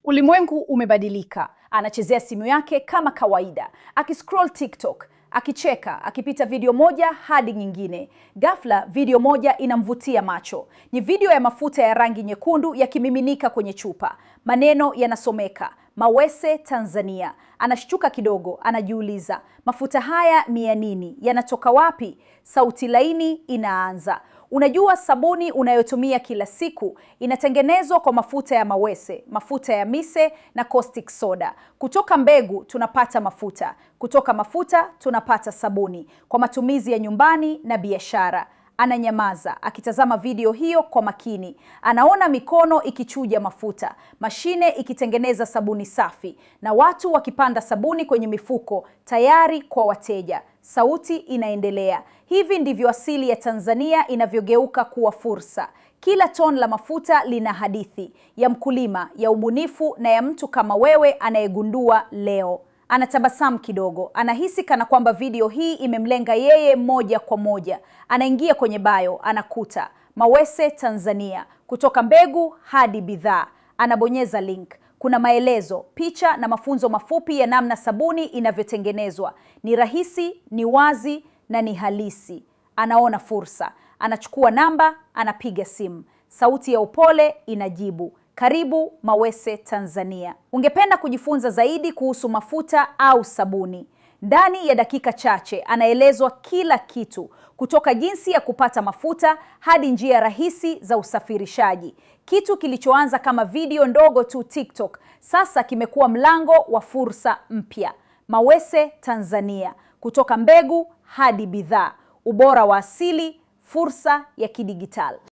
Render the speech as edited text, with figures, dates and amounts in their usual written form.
Ulimwengu umebadilika. Anachezea simu yake kama kawaida, akiscroll TikTok, akicheka, akipita video moja hadi nyingine. Ghafla video moja inamvutia macho. Ni video ya mafuta ya rangi nyekundu yakimiminika kwenye chupa. Maneno yanasomeka, Mawese Tanzania. Anashtuka kidogo, anajiuliza, mafuta haya ni ya nini? Yanatoka wapi? Sauti laini inaanza. Unajua sabuni unayotumia kila siku inatengenezwa kwa mafuta ya mawese, mafuta ya mise na caustic soda. Kutoka mbegu tunapata mafuta, kutoka mafuta tunapata sabuni kwa matumizi ya nyumbani na biashara. Ananyamaza akitazama video hiyo kwa makini. Anaona mikono ikichuja mafuta, mashine ikitengeneza sabuni safi na watu wakipanda sabuni kwenye mifuko tayari kwa wateja. Sauti inaendelea. Hivi ndivyo asili ya Tanzania inavyogeuka kuwa fursa. Kila toni la mafuta lina hadithi ya mkulima, ya ubunifu na ya mtu kama wewe anayegundua leo. Anatabasamu kidogo. Anahisi kana kwamba video hii imemlenga yeye moja kwa moja. Anaingia kwenye bio, anakuta Mawese Tanzania, kutoka mbegu hadi bidhaa. Anabonyeza link. Kuna maelezo, picha na mafunzo mafupi ya namna sabuni inavyotengenezwa. Ni rahisi, ni wazi na ni halisi. Anaona fursa. Anachukua namba, anapiga simu. Sauti ya upole inajibu, karibu Mawese Tanzania. Ungependa kujifunza zaidi kuhusu mafuta au sabuni? Ndani ya dakika chache anaelezwa kila kitu, kutoka jinsi ya kupata mafuta hadi njia rahisi za usafirishaji. Kitu kilichoanza kama video ndogo tu TikTok, sasa kimekuwa mlango wa fursa mpya. Mawese Tanzania, kutoka mbegu hadi bidhaa. Ubora wa asili, fursa ya kidigitali.